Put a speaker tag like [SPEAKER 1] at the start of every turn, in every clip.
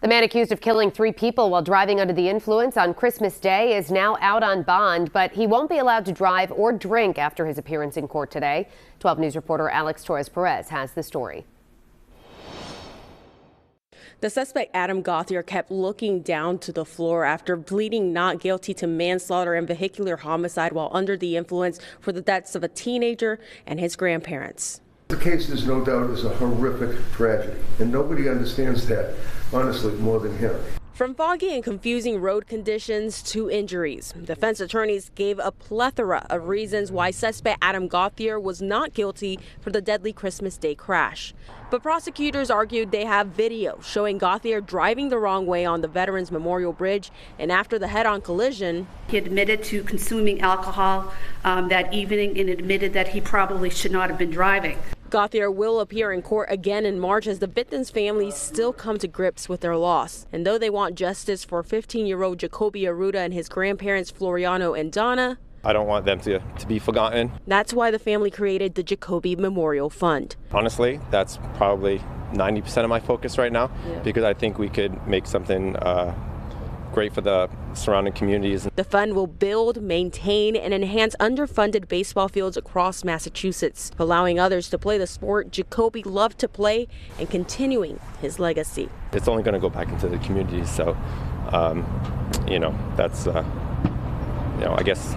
[SPEAKER 1] The man accused of killing 3 people while driving under the influence on Christmas Day is now out on bond, but he won't be allowed to drive or drink after his appearance in court today. 12 News reporter Alex Torres-Perez has the story.
[SPEAKER 2] The suspect, Adam Gauthier, kept looking down to the floor after pleading not guilty to manslaughter and vehicular homicide while under the influence for the deaths of a teenager and his grandparents.
[SPEAKER 3] The case, there's no doubt, is a horrific tragedy, and nobody understands that, honestly, more than him.
[SPEAKER 2] From foggy and confusing road conditions to injuries, defense attorneys gave a plethora of reasons why suspect Adam Gauthier was not guilty for the deadly Christmas Day crash. But prosecutors argued they have video showing Gauthier driving the wrong way on the Veterans Memorial Bridge, and after the head-on collision,
[SPEAKER 4] he admitted to consuming alcohol that evening and admitted that he probably should not have been driving.
[SPEAKER 2] Gauthier will appear in court again in March as the victims' families still come to grips with their loss. And though they want justice for 15-year-old Jacoby Arruda and his grandparents Floriano and Donna,
[SPEAKER 5] I don't want them to be forgotten.
[SPEAKER 2] That's why the family created the Jacoby Memorial Fund.
[SPEAKER 5] Honestly, that's probably 90% of my focus right now, because I think we could make something great for the surrounding communities.
[SPEAKER 2] The fund will build, maintain, and enhance underfunded baseball fields across Massachusetts, allowing others to play the sport Jacoby loved to play and continuing his legacy.
[SPEAKER 5] It's only going to go back into the communities, so that's I guess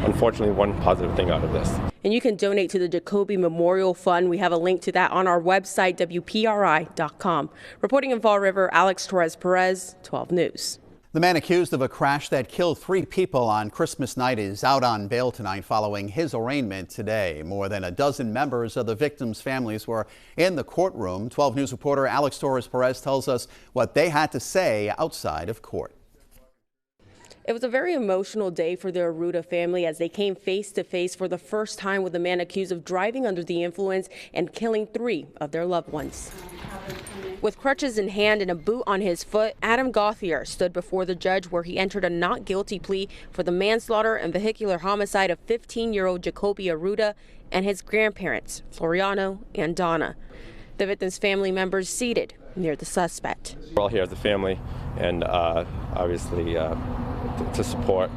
[SPEAKER 5] unfortunately one positive thing out of this.
[SPEAKER 2] And you can donate to the Jacoby Memorial Fund. We have a link to that on our website, WPRI.com. Reporting in Fall River, Alex Torres-Perez, 12 News.
[SPEAKER 6] The man accused of a crash that killed 3 people on Christmas night is out on bail tonight following his arraignment today. More than a dozen members of the victims' families were in the courtroom. 12 News reporter Alex Torres-Perez tells us what they had to say outside of court.
[SPEAKER 2] It was a very emotional day for the Arruda family as they came face to face for the first time with a man accused of driving under the influence and killing 3 of their loved ones. With crutches in hand and a boot on his foot, Adam Gauthier stood before the judge where he entered a not guilty plea for the manslaughter and vehicular homicide of 15-year-old Jacoby Arruda and his grandparents, Floriano and Donna. The victim's family members seated near the suspect.
[SPEAKER 5] We're all here as a family, and obviously to support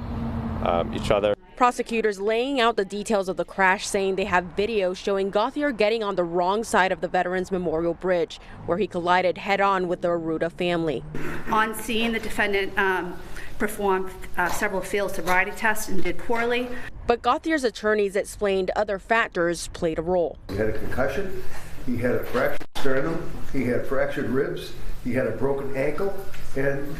[SPEAKER 5] each other.
[SPEAKER 2] Prosecutors laying out the details of the crash, saying they have video showing Gauthier getting on the wrong side of the Veterans Memorial Bridge, where he collided head-on with the Arruda family.
[SPEAKER 4] On scene, the defendant performed several field sobriety tests and did poorly.
[SPEAKER 2] But Gauthier's attorneys explained other factors played a role.
[SPEAKER 3] He had a concussion, he had a fractured sternum, he had fractured ribs, he had a broken ankle, and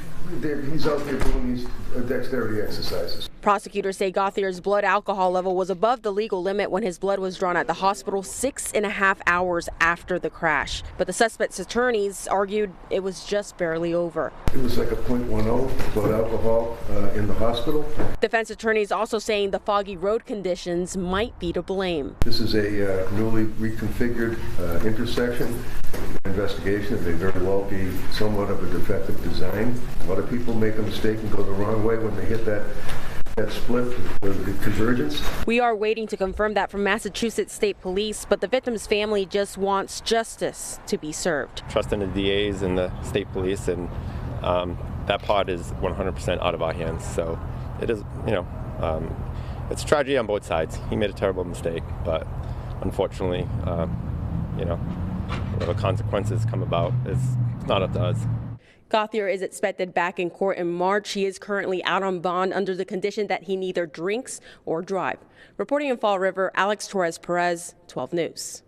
[SPEAKER 3] he's out there doing these dexterity exercises.
[SPEAKER 2] Prosecutors say Gauthier's blood alcohol level was above the legal limit when his blood was drawn at the hospital 6.5 hours after the crash. But the suspect's attorneys argued it was just barely over.
[SPEAKER 3] It was like a .10 blood alcohol in the hospital.
[SPEAKER 2] Defense attorneys also saying the foggy road conditions might be to blame.
[SPEAKER 3] This is a newly reconfigured intersection. Investigation, it may very well be somewhat of a defective design. A lot of people make a mistake and go the wrong way when they hit that split, the convergence.
[SPEAKER 2] We are waiting to confirm that from Massachusetts State Police, but the victim's family just wants justice to be served.
[SPEAKER 5] Trust in the DAs and the state police, and that part is 100% out of our hands. So it is, it's a tragedy on both sides. He made a terrible mistake, but unfortunately, whatever consequences come about, it's not up to us.
[SPEAKER 2] Gauthier is expected back in court in March. He is currently out on bond under the condition that he neither drinks or drive. Reporting in Fall River, Alex Torres-Perez, 12 News.